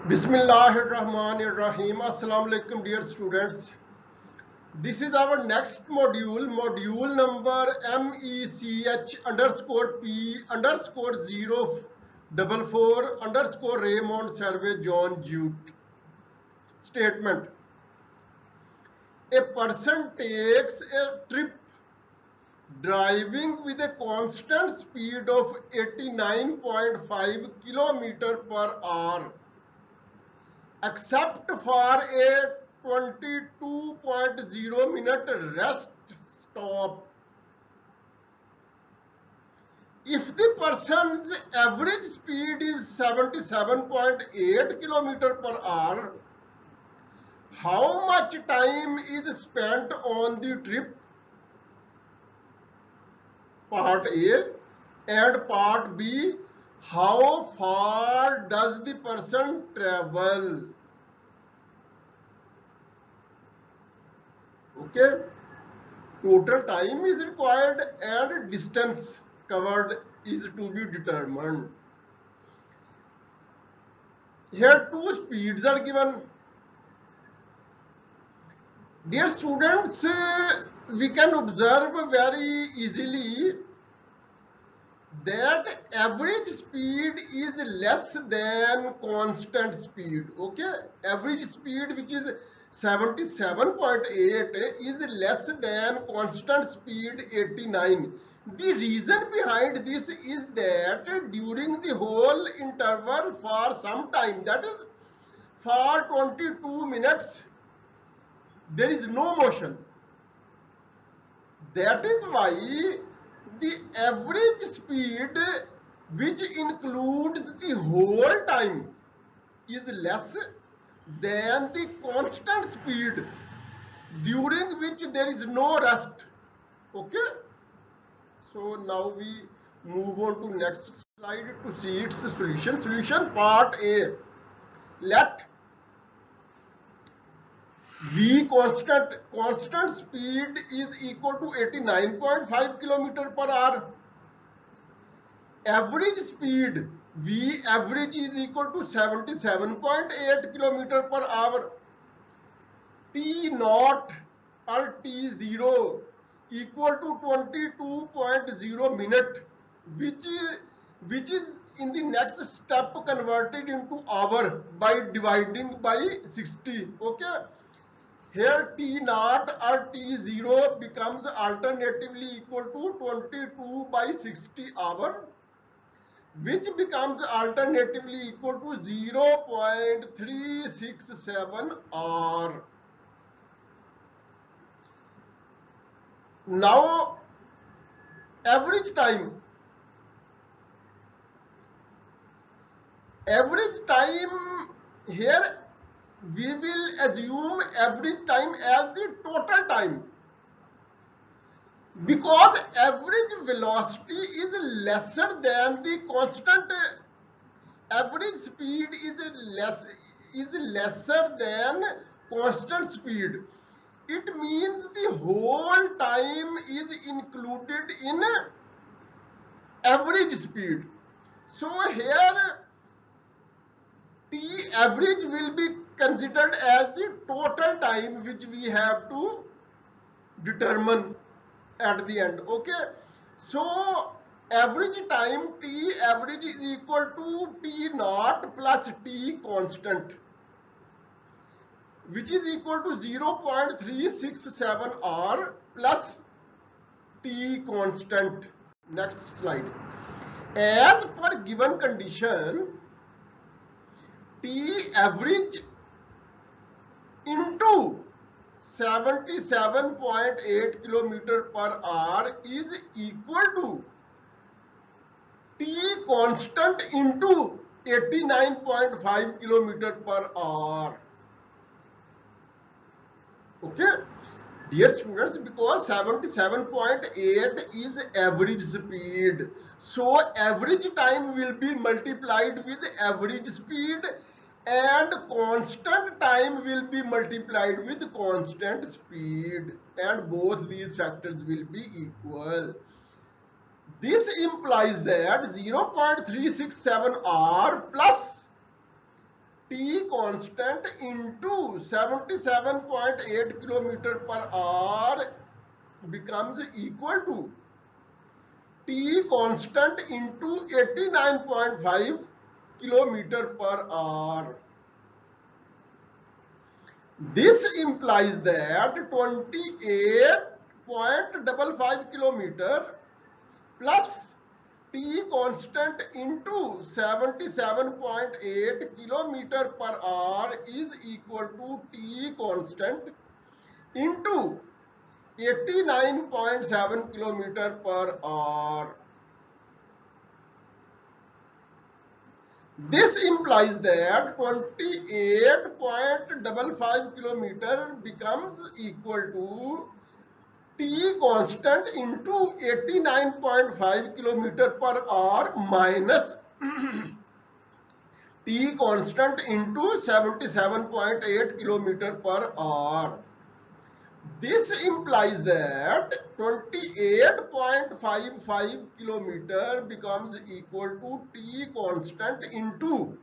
Bismillahirrahmanirrahim. Assalamu alaikum, dear students. This is our next module number MECH underscore P underscore 044 underscore Raymond Survey John Jute. Statement: a person takes a trip driving with a constant speed of 89.5 kilometer per hour, except for a 22.0-minute rest stop. If the person's average speed is 77.8 km per hour, how much time is spent on the trip? Part A. And part B, how far does the person travel? Okay, total time is required and distance covered is to be determined. Here two speeds are given. Dear students, we can observe very easily that average speed is less than constant speed. Okay, average speed, which is 77.8, is less than constant speed 89. The reason behind this is that during the whole interval for some time, that is for 22 minutes, there is no motion. That is why the average speed, which includes the whole time, is less than the constant speed during which there is no rest. Okay, so now we move on to next slide to see its solution. Part A. Let V constant speed is equal to 89.5 km per hour. Average speed V average is equal to 77.8 km per hour. T naught or T0 equal to 22.0 minute, which is in the next step converted into hour by dividing by 60. Okay, here T naught or T0 becomes alternatively equal to 22 by 60 hour, which becomes alternatively equal to 0.367 hour. Now average time here we will assume average time as the total time, because average velocity is lesser than the constant. Average speed is lesser than constant speed. It means the whole time is included in average speed. So here T average will be considered as the total time which we have to determine at the end. Okay, so average time T average is equal to T naught plus T constant, which is equal to 0.367 R plus T constant. Next slide. As per given condition, T average into 77.8 km per hour is equal to T constant into 89.5 km per hour. Okay, dear students, because 77.8 is average speed, so average time will be multiplied with average speed and constant time will be multiplied with constant speed, and both these factors will be equal. This implies that 0.367 R plus T constant into 77.8 kilometer per hour becomes equal to T constant into 89.5 kilometer per hour. This implies that 28.55 kilometer plus T constant into 77.8 kilometer per hour is equal to T constant into 89.7 kilometer per hour. This implies that 28.55 kilometer becomes equal to T constant into 89.5 kilometer per hour minus T constant into 77.8 kilometer per hour. This implies that 28.55 kilometer becomes equal to T constant into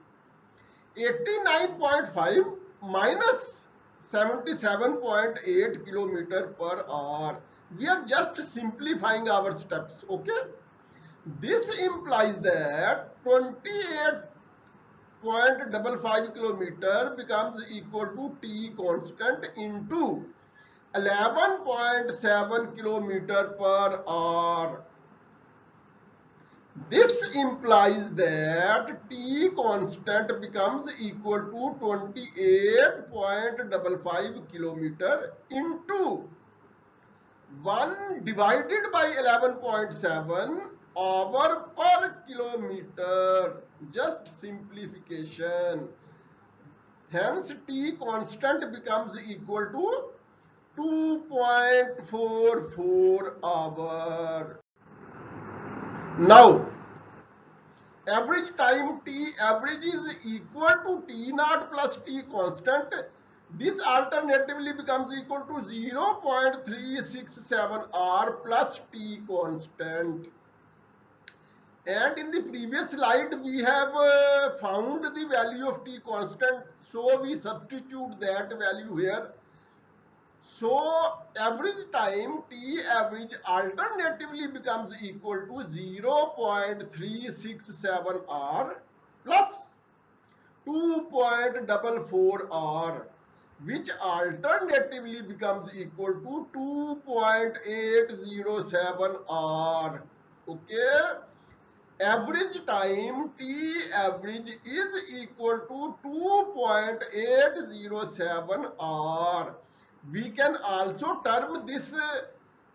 89.5 minus 77.8 kilometer per hour. We are just simplifying our steps, okay? This implies that 28.55 kilometer becomes equal to T constant into 11.7 kilometer per hour. This implies that T constant becomes equal to 28.55 kilometer into 1 divided by 11.7 hour per kilometer. Just simplification. Hence T constant becomes equal to 2.44 hour. Now, average time T average is equal to T naught plus T constant. This alternatively becomes equal to 0.367 hour plus T constant. And in the previous slide, we have found the value of T constant. So we substitute that value here. So average time T average alternatively becomes equal to 0.367 hour plus 2.44 hour, which alternatively becomes equal to 2.807 hour. Okay. Average time T average is equal to 2.807 hour. We can also term this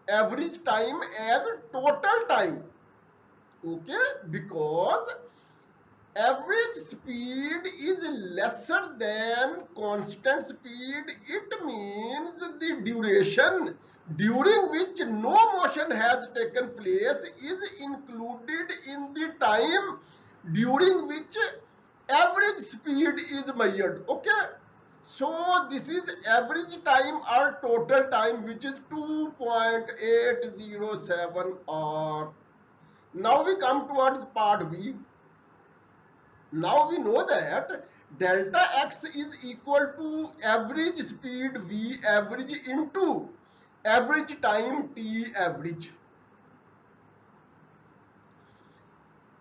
average time as total time, okay, because average speed is lesser than constant speed. It means the duration during which no motion has taken place is included in the time during which average speed is measured, okay. So this is average time or total time, which is 2.807 hour. Now we come towards part B. Now we know that delta x is equal to average speed V average into average time T average,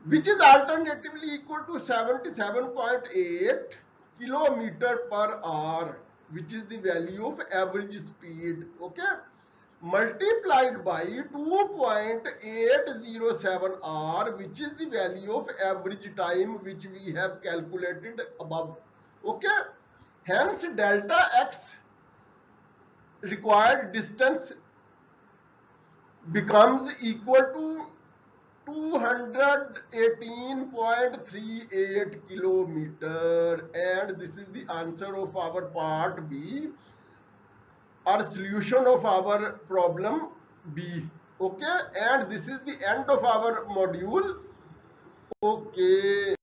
which is alternatively equal to 77.8 kilometer per hour, which is the value of average speed, okay, multiplied by 2.807 hour, which is the value of average time which we have calculated above, okay. Hence delta x required distance becomes equal to 218.38 kilometer, and this is the answer of our part B, or solution of our problem B, okay. And this is the end of our module, okay.